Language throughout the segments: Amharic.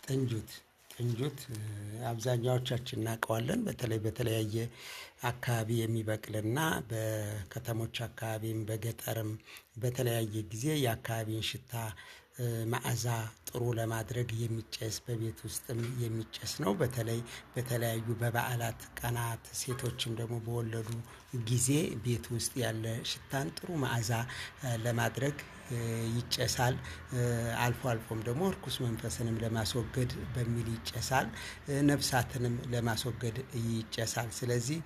ጥንጁት አብዛኛዎቻችን እናውቀዋለን። በተለያየ አካባቢ የሚበቅልና በከተሞች አካባቢም በገጠርም በተለያየ ጊዜ የአካባቢን ሽታ መዓዛ ጥሩ ለማድረግ የሚጨስ በቤት ውስጥም የሚጨስ ነው። በተለያዩ በበዓላት ቀናት ሴቶችም ደግሞ በወለዱ ጊዜ ቤት ውስጥ ያለ ሽታን ጥሩ መዓዛ ለማድረግ ይጨሳል። አልፎ አልፎም ደግሞ ርኩስ መንፈስንም ለማስወገድ በሚል ይጨሳል። ነፍሳትንም ለማስወገድ ይጨሳል። ስለዚህ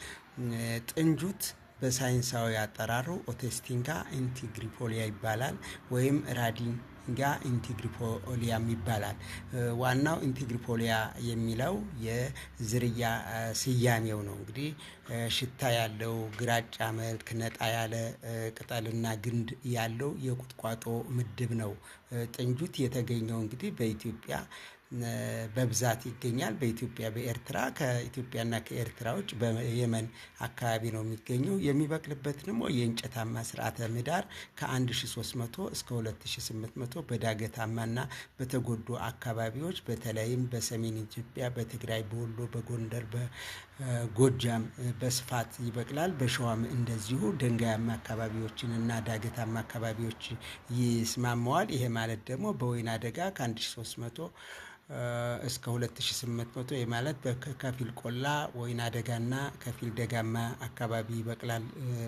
ጥንጁት በሳይንሳዊ አጠራሩ ኦቴስቲንጋ ኢንቲግሪፎሊያ ይባላል፣ ወይም ራዲንጋ ኢንቲግሪፎሊያም ይባላል። ዋናው ኢንቲግሪፎሊያ የሚለው የዝርያ ስያሜው ነው። እንግዲህ ሽታ ያለው ግራጫ መልክ ነጣ ያለ ቅጠልና ግንድ ያለው የቁጥቋጦ ምድብ ነው። ጥንጁት የተገኘው እንግዲህ በኢትዮጵያ በብዛት ይገኛል። በኢትዮጵያ በኤርትራ ከኢትዮጵያና ከኤርትራ ውጭ በየመን አካባቢ ነው የሚገኘው። የሚበቅልበት ደግሞ የእንጨታማ ስርዓተ ምህዳር ከ1300 እስከ 2800 በዳገታማና በተጎዱ አካባቢዎች በተለይም በሰሜን ኢትዮጵያ፣ በትግራይ፣ በወሎ፣ በጎንደር፣ በጎጃም በስፋት ይበቅላል። በሸዋም እንደዚሁ ድንጋያማ አካባቢዎችን እና ዳገታማ አካባቢዎች ይስማማዋል። ይሄ ማለት ደግሞ በወይና ደጋ ከ1300 እስከ 2800 ማለት በከፊል ቆላ ወይና ደጋና ከፊል ደጋማ አካባቢ ይበቅላል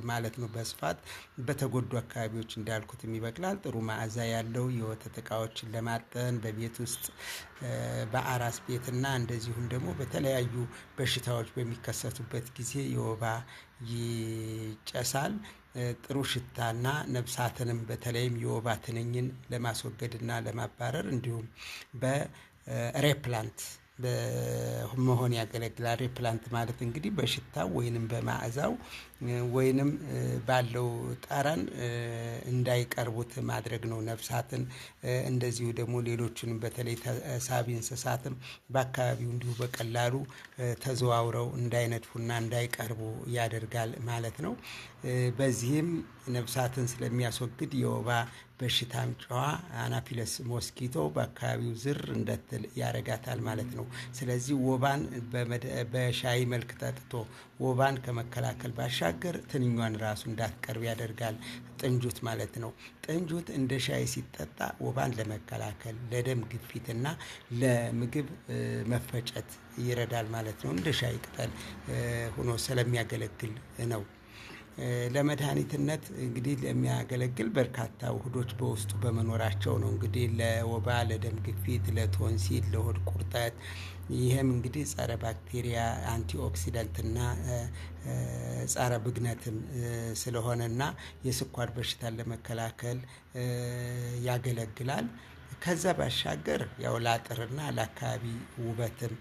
ማለት ነው። በስፋት በተጎዱ አካባቢዎች እንዳልኩትም ይበቅላል። ጥሩ መዓዛ ያለው የወተት እቃዎችን ለማጠን በቤት ውስጥ በአራስ ቤትና እንደዚሁም ደግሞ በተለያዩ በሽታዎች በሚከሰቱበት ጊዜ የወባ ይጨሳል። ጥሩ ሽታና ነፍሳትንም በተለይም የወባ ትንኝን ለማስወገድና ለማባረር እንዲሁም በሬፕላንት በመሆን ያገለግላል። ሬፕላንት ማለት እንግዲህ በሽታው ወይንም በመዓዛው ወይንም ባለው ጠረን እንዳይቀርቡት ማድረግ ነው ነፍሳትን። እንደዚሁ ደግሞ ሌሎችንም በተለይ ተሳቢ እንስሳትም በአካባቢው እንዲሁ በቀላሉ ተዘዋውረው እንዳይነድፉና እንዳይቀርቡ ያደርጋል ማለት ነው። በዚህም ነፍሳትን ስለሚያስወግድ የወባ በሽታ አምጪዋ አናፊለስ ሞስኪቶ በአካባቢው ዝር እንዳትል ያረጋታል ማለት ነው። ስለዚህ ወባን በሻይ መልክ ጠጥቶ ወባን ከመከላከል ባሻገር ትንኟን ራሱ እንዳትቀርብ ያደርጋል ጥንጁት ማለት ነው። ጥንጁት እንደ ሻይ ሲጠጣ ወባን ለመከላከል ለደም ግፊትና ለምግብ መፈጨት ይረዳል ማለት ነው። እንደ ሻይ ቅጠል ሆኖ ስለሚያገለግል ነው። ለመድኃኒትነት እንግዲህ ለሚያገለግል በርካታ ውህዶች በውስጡ በመኖራቸው ነው። እንግዲህ ለወባ፣ ለደም ግፊት፣ ለቶንሲል፣ ለሆድ ቁርጠት ይህም እንግዲህ ጸረ ባክቴሪያ አንቲኦክሲዳንትና ጸረ ብግነትም ስለሆነና የስኳር በሽታን ለመከላከል ያገለግላል። ከዛ ባሻገር ያው ለአጥርና ለአካባቢ ውበትም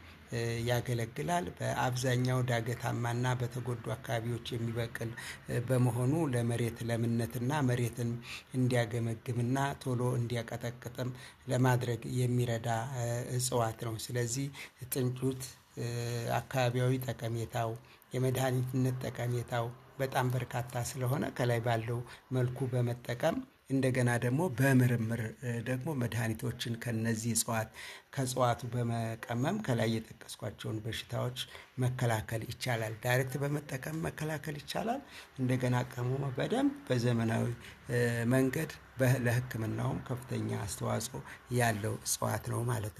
ያገለግላል። በአብዛኛው ዳገታማና በተጎዱ አካባቢዎች የሚበቅል በመሆኑ ለመሬት ለምነትና መሬትን እንዲያገመግምና ቶሎ እንዲያቀጠቅጥም ለማድረግ የሚረዳ እጽዋት ነው። ስለዚህ ጥንጁት አካባቢያዊ ጠቀሜታው የመድኃኒትነት ጠቀሜታው በጣም በርካታ ስለሆነ ከላይ ባለው መልኩ በመጠቀም እንደገና ደግሞ በምርምር ደግሞ መድኃኒቶችን ከነዚህ ከእጽዋቱ በመቀመም ከላይ የጠቀስኳቸውን በሽታዎች መከላከል ይቻላል። ዳይሬክት በመጠቀም መከላከል ይቻላል። እንደገና ቀምሞ በደንብ በዘመናዊ መንገድ ለሕክምናውም ከፍተኛ አስተዋጽኦ ያለው እጽዋት ነው ማለት ነው።